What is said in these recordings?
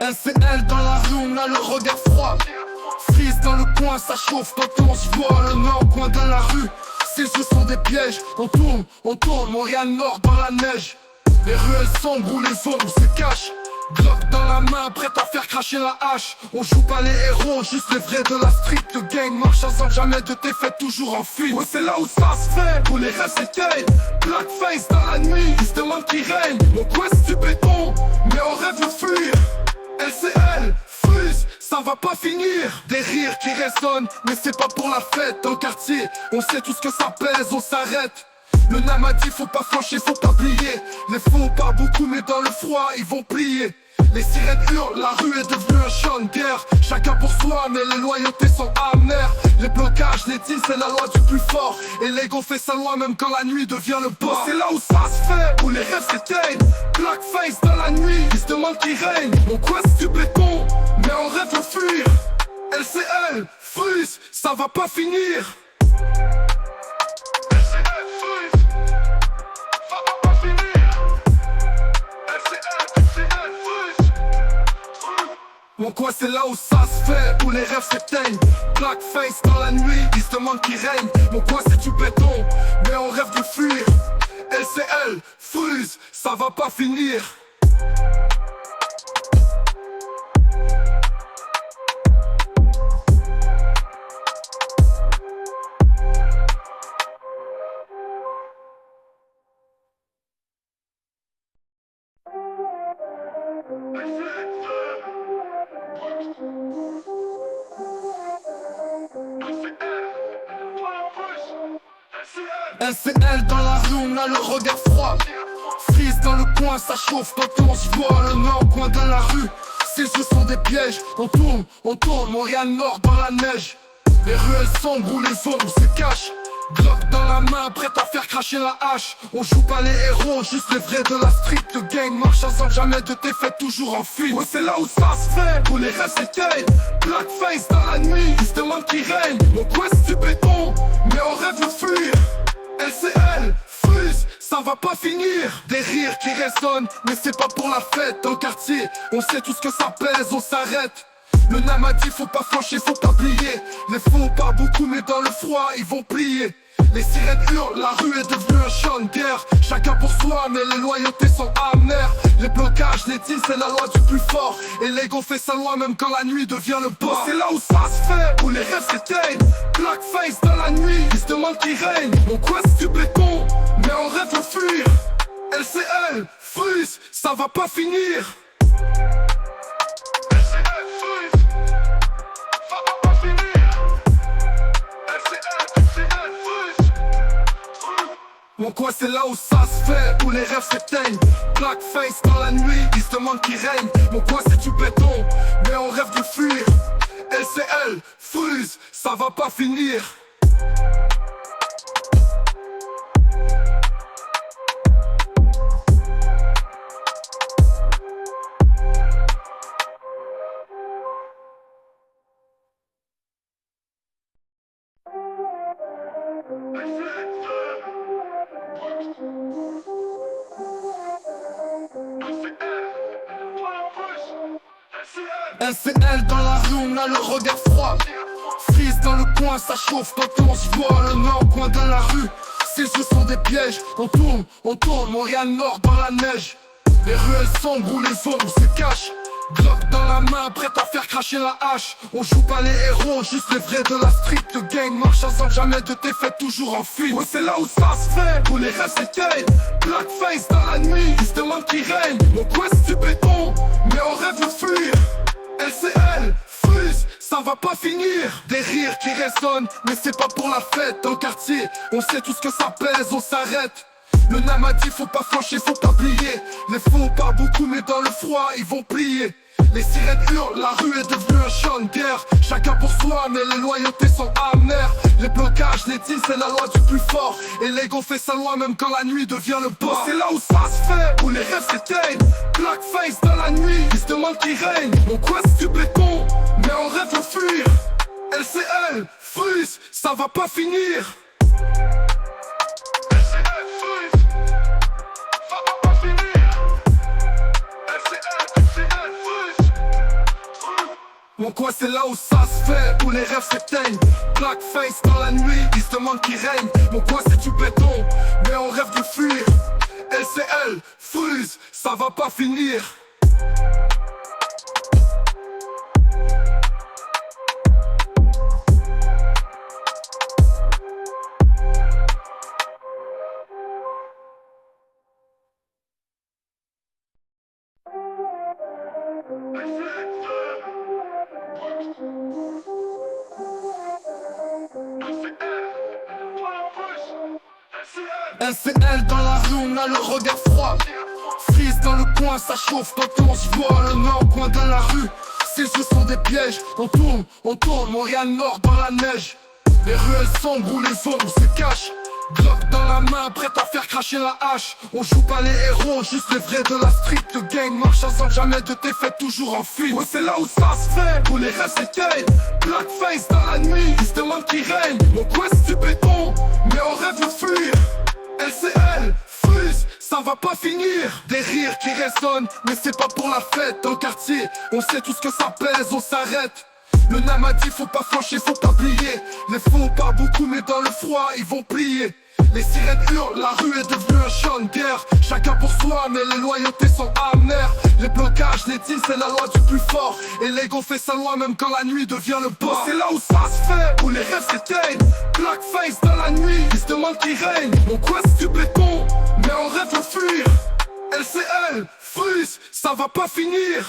LCL dans la rue, on a le regard froid. Freeze dans le coin, ça chauffe quand on se voit. Le nord, coin de la rue, ces jeux sont des pièges. On tourne, Montréal Nord dans la neige. Les ruelles sombres où les ombres se cachent. Glock dans la main, prête à faire cracher la hache. On joue pas les héros, juste les vrais de la street. Le gang marche sans jamais de défaite, toujours en fuite. Ouais, c'est là où ça se fait, où les rêves s'éteignent. Blackface dans la nuit, ils se demandent qui règne. Mon coin c'est du béton, mais on rêve de fuir. LCL, freeze, ça va pas finir. Des rires qui résonnent, mais c'est pas pour la fête. Dans le quartier, on sait tout ce que ça pèse, on s'arrête. Le nam a dit faut pas flancher, faut pas plier. Les faux pas beaucoup mais dans le froid ils vont plier. Les sirènes hurlent, la rue est devenue un champ de guerre. Chacun pour soi mais les loyautés sont amères. Les blocages, les deals c'est la loi du plus fort. Et l'ego fait sa loi même quand la nuit devient le bord. C'est là où ça se fait, où les rêves s'éteignent. Blackface dans la nuit, ils se demandent qui règne. Mon coin c'est du béton, mais on rêve de fuir. LCL, freeze, ça va pas finir. Mon coin c'est là où ça se fait, où les rêves s'éteignent. Blackface dans la nuit, ils se demandent qui règne. Mon coin c'est du béton, mais on rêve de fuir. LCL, freeze, ça va pas finir. LCL dans la rue, on a le regard froid. Freeze dans le coin, ça chauffe quand on se voit. Le nord, coin de la rue, ces jeux sont des pièges. On tourne, Montréal Nord dans la neige. Les ruelles sombres où les ombres se cachent. Glock dans la main, prête à faire cracher la hache. On joue pas les héros, juste les vrais de la street. Le gang marche sans jamais de défaite, toujours en fuite. Ouais, c'est là où ça se fait, où les rêves s'éteignent. Blackface dans la nuit, ils se demandent qui règne. Mon coin c'est du béton, mais on rêve de fuir. LCL, freeze, ça va pas finir. Des rires qui résonnent, mais c'est pas pour la fête. Dans le quartier, on sait tout ce que ça pèse, on s'arrête. Le nam a dit faut pas flancher, faut pas plier. Les faux pas beaucoup mais dans le froid ils vont plier. Les sirènes hurlent, la rue est devenue un champ de guerre. Chacun pour soi mais les loyautés sont amères. Les blocages, les deals c'est la loi du plus fort. Et l'ego fait sa loi même quand la nuit devient le bord. C'est là où ça se fait, où les rêves s'éteignent. Blackface dans la nuit, ils se demandent qui règne. Mon coin c'est du béton, mais on rêve de fuir. LCL, freeze, ça va pas finir. Mon coin c'est là où ça se fait, où les rêves s'éteignent. Blackface dans la nuit, ils se demandent qui règne. Mon coin c'est du béton, mais on rêve de fuir. LCL, freeze, ça va pas finir. LCL dans la rue, on a le regard froid. Freeze dans le coin, ça chauffe quand on se voit. Le nord, coin de la rue, ces jeux sont des pièges. On tourne, Montréal Nord dans la neige. Les ruelles sombres où les ombres se cachent. Glock dans la main, prête à faire cracher la hache. On joue pas les héros, juste les vrais de la street. Le gang marche sans jamais de défaite, toujours en fuite. Ouais, c'est là où ça se fait, où les rêves s'éteignent. Blackface dans la nuit, ils se demandent qui règne. Mon coin c'est du béton, mais on rêve de fuir. LCL, freeze, ça va pas finir. Des rires qui résonnent, mais c'est pas pour la fête. Dans le quartier, on sait tout ce que ça pèse, on s'arrête. Le nam a dit faut pas flancher, faut pas plier. Les faux pas beaucoup mais dans le froid ils vont plier. Les sirènes hurlent, la rue est devenue un champ de guerre. Chacun pour soi mais les loyautés sont amères. Les blocages, les deals c'est la loi du plus fort. Et l'ego fait sa loi même quand la nuit devient le bord. C'est là où ça se fait, où les rêves s'éteignent. Blackface dans la nuit, ils se demandent qui règne. Mon coin c'est du béton, mais on rêve de fuir. LCL, freeze, ça va pas finir. LCL, freeze, ça va pas finir. LCL, freeze. Mon coin c'est là où ça se fait, où les rêves s'éteignent. Blackface dans la nuit, ils se demandent qui règne. Mon coin c'est du béton, mais on rêve de fuir. LCL, Freeze, ça va pas finir. LCL dans la rue, on a le regard froid. Freeze dans le coin, ça chauffe quand on se voit. Le nord au coin de la rue, ces jeux sont des pièges. On tourne, Montréal Nord dans la neige. Les ruelles sombres où les ombres se cachent. Glock dans la main, prête à faire cracher la hache. On joue pas les héros, juste les vrais de la street. Le gang marche ensemble, jamais de défaite, toujours en fuite. Ouais, c'est là où ça se fait, où les rêves s'éteignent. Blackface dans la nuit, ils se demandent qui règne. Mon coin c'est du béton, mais on rêve de fuir. LCL, Freeze, ça va pas finir. Des rires qui résonnent, mais c'est pas pour la fête. Dans le quartier, on sait tout ce que ça pèse, on s'arrête. Le nam a dit faut pas flancher, faut pas plier. Les faux pas beaucoup, mais dans le froid ils vont plier. Les sirènes hurlent, la rue est devenue un champ de guerre. Chacun pour soi, mais les loyautés sont amères. Les blocages, les deals, c'est la loi du plus fort. Et l'ego fait sa loi même quand la nuit devient le boss. C'est là où ça se fait, où les rêves s'éteignent. Blackface dans la nuit, ils se demandent qui règne. Mon coin c'est du béton, mais on rêve de fuir. LCL, Freeze, ça va pas finir.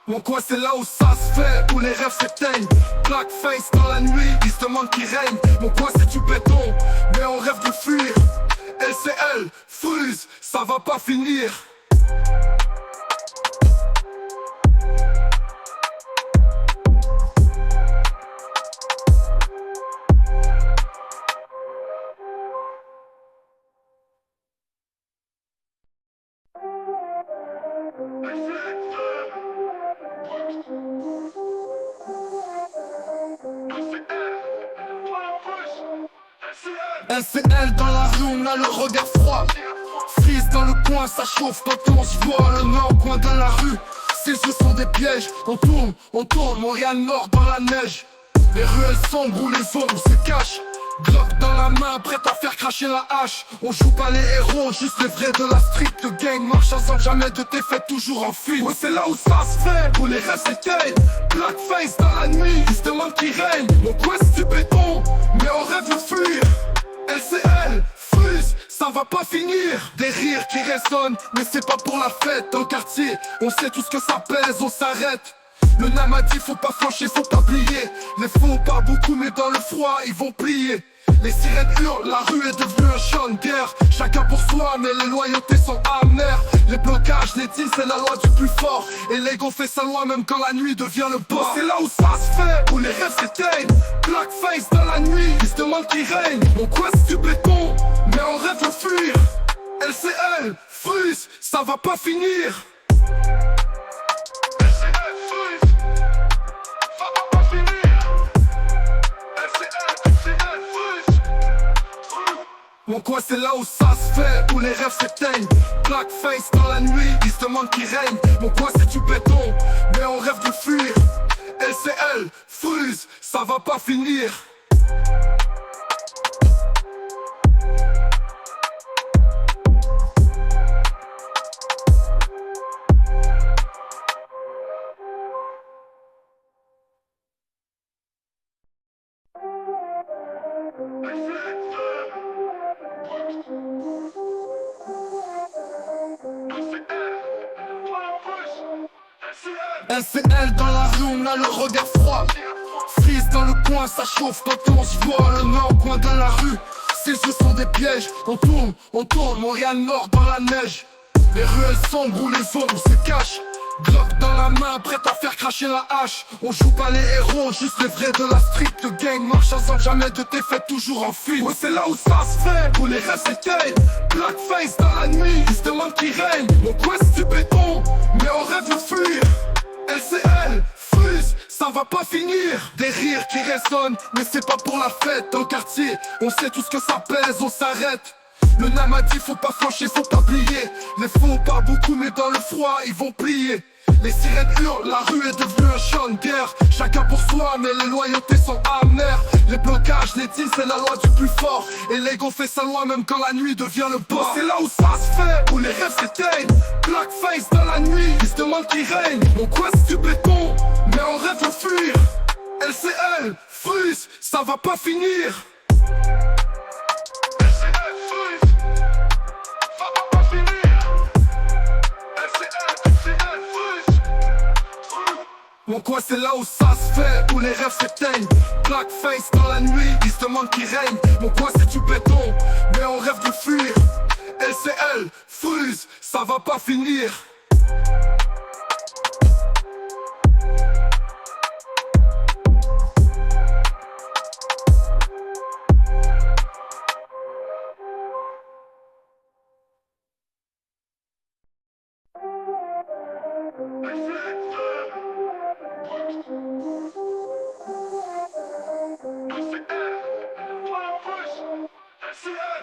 Mon coin c'est là où ça se fait, où les rêves s'éteignent. Blackface dans la nuit, ils se demandent qui règne. Mon coin c'est du béton, mais on rêve de fuir. LCL, Freeze, ça va pas finir. LCL dans la rue, on a le regard froid. Freeze dans le coin, ça chauffe quand on se voit. Le nord au coin de la rue, ces jeux sont des pièges. On tourne, Montréal Nord dans la neige. Les ruelles sombres où les ombres se cachent. Glock dans la main, prête à faire cracher la hache. On joue pas les héros, juste les vrais de la street. Le gang marche ensemble, jamais de défaite, toujours en fuite. Ouais, c'est là où ça se fait, où les rêves s'éteignent. Blackface dans la nuit, ils se demandent qui règne. Mon coin c'est du béton, mais on rêve de fuir. LCL, Freeze, ça va pas finir. Des rires qui résonnent, mais c'est pas pour la fête. Dans le quartier, on sait tout ce que ça pèse, on s'arrête. Le nam a dit faut pas flancher, faut pas plier. Les faux pas beaucoup, mais dans le froid ils vont plier. Les sirènes hurlent, la rue est devenue un champ de guerre. Chacun pour soi, mais les loyautés sont amères. Les blocages, les deals, c'est la loi du plus fort. Et l'ego fait sa loi même quand la nuit devient le boss. C'est là où ça se fait, où les rêves s'éteignent. Blackface dans la nuit, ils se demandent qui règne. Mon coin c'est du béton, mais on rêve de fuir. LCL, Freeze, ça va pas finir. Mon coin c'est là où ça se fait, où les rêves s'éteignent. Blackface dans la nuit, ils se demandent qui règne. Mon coin c'est du béton, mais on rêve de fuir. LCL, Freeze, ça va pas finir. LCL dans la rue, on a le regard froid. Freeze dans le coin, ça chauffe quand on se voit. Le nord au coin de la rue, ces jeux sont des pièges. On tourne, Montréal Nord dans la neige. Les ruelles sombres où les ombres se cachent. Glock dans la main, prête à faire cracher la hache. On joue pas les héros, juste les vrais de la street. Le gang marche ensemble, jamais de défaite, toujours en fuite. Ouais, c'est là où ça se fait, où les rêves s'éteignent. Blackface dans la nuit, ils se demandent qui règne. Mon coin c'est du béton, mais on rêve de fuir. LCL, Freeze, ça va pas finir. Des rires qui résonnent, mais c'est pas pour la fête. Dans le quartier, on sait tout ce que ça pèse, on s'arrête. Le nam a dit faut pas flancher, faut pas plier. Les faux pas beaucoup, mais dans le froid ils vont plier. Les sirènes hurlent, la rue est devenue un champ de guerre. Chacun pour soi, mais les loyautés sont amères. Les blocages, les deals, c'est la loi du plus fort. Et l'ego fait sa loi même quand la nuit devient le bord. C'est là où ça se fait, où les rêves s'éteignent. Blackface dans la nuit, ils se demandent qui règne. Mon coin c'est du béton, mais on rêve de fuir. LCL, frise, ça va pas finir. Mon coin c'est là où ça se fait, où les rêves s'éteignent. Blackface dans la nuit, ils se demandent qui règne. Mon coin c'est du béton, mais on rêve de fuir. LCL, frise, ça va pas finir.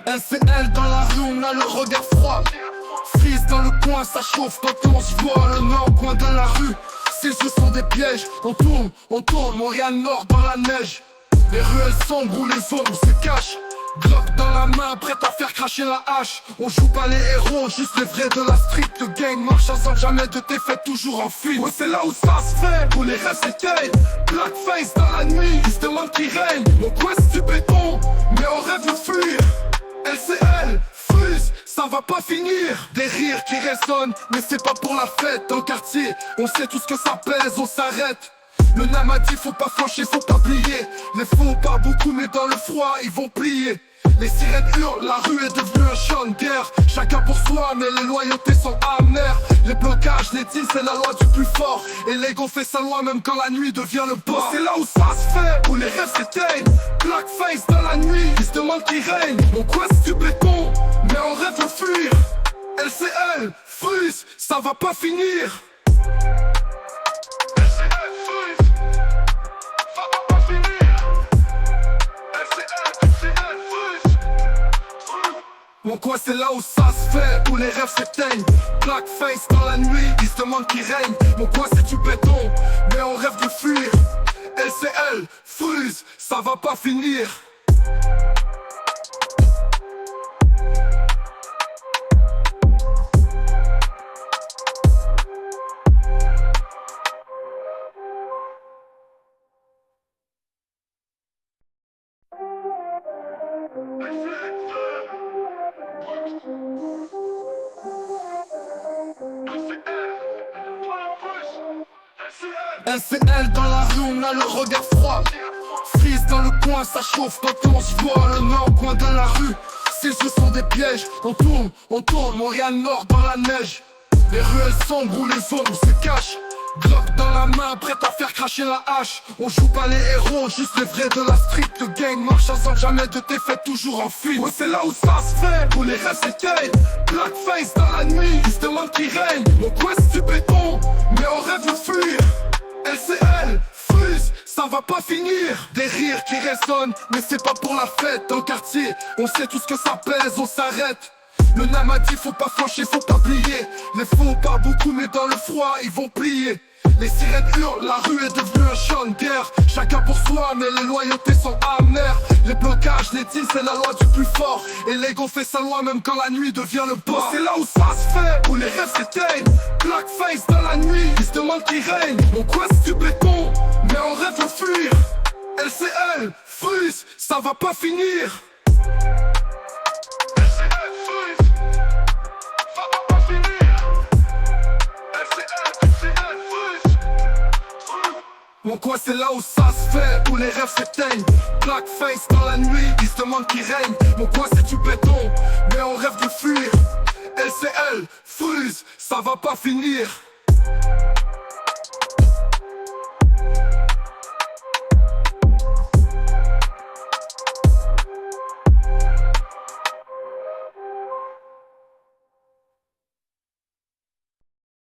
LCL dans la rue, on a le regard froid. Freeze dans le coin, ça chauffe quand on se voit. Le nord, coin de la rue, ces jeux sont des pièges. On tourne, Montréal Nord dans la neige. Les ruelles sombres où les ombres se cachent. Glock dans la main, prête à faire cracher la hache. On joue pas les héros, juste les vrais de la street. Le gang marche ensemble, jamais de défaite, toujours en fuite. Ouais, c'est là où ça se fait, où les rêves s'éteignent. Blackface dans la nuit, ils se demandent qui règne. Mon coin c'est du béton, mais on rêve de fuir. LCL, frise, ça va pas finir. Des rires qui résonnent, mais c'est pas pour la fête. Dans le quartier, on sait tout ce que ça pèse, on s'arrête. Le nam a dit faut pas flancher, faut pas plier. Les faux pas beaucoup, mais dans le froid ils vont plier. Les sirènes hurlent, la rue est devenue un champ de guerre. Chacun pour soi, mais les loyautés sont amères. Les blocages, les deals, c'est la loi du plus fort. Et l'ego fait sa loi même quand la nuit devient le bord. C'est là où ça se fait, où les rêves s'éteignent. Blackface dans la nuit, ils se demandent qui règne. Mon coin c'est du béton, mais on rêve de fuir. LCL, frise, ça va pas finir. Mon coin c'est là où ça se fait, où les rêves s'éteignent. Blackface dans la nuit, ils se demandent qui règne. Mon coin c'est du béton, mais on rêve de fuir. LCL, frise, ça va pas finir. LCL dans la rue, on a le regard froid. Freeze dans le coin, ça chauffe quand on se voit. Le nord, coin de la rue, ces jeux sont des pièges. On tourne, Montréal Nord dans la neige. Les ruelles sombres où les ombres se cachent. Glock dans la main, prête à faire cracher la hache. On joue pas les héros, juste les vrais de la street. Le gang marche ensemble, jamais de défaite, toujours en fuite. Ouais, c'est là où ça se fait, où les rêves s'éteignent. Blackface dans la nuit, ils se demandent qui règne. Mon coin c'est du béton, mais on rêve de fuir. LCL, frise, ça va pas finir. Des rires qui résonnent, mais c'est pas pour la fête. Dans le quartier, on sait tout ce que ça pèse, on s'arrête. Le nam a dit faut pas flancher, faut pas plier. Les faux pas beaucoup, mais dans le froid ils vont plier. Les sirènes hurlent, la rue est devenue un champ de guerre. Chacun pour soi, mais les loyautés sont amères. Les blocages, les deals, c'est la loi du plus fort. Et l'ego fait sa loi même quand la nuit devient le bord. C'est là où ça se fait, où les rêves s'éteignent. Blackface dans la nuit, ils se demandent qui règne. Mon coin c'est du béton, mais on rêve de fuir. LCL, frise, ça va pas finir. Mon coin c'est là où ça se fait, où les rêves s'éteignent. Blackface dans la nuit, ils se demandent qui règne. Mon coin c'est du béton, mais on rêve de fuir. LCL, frise, ça va pas finir.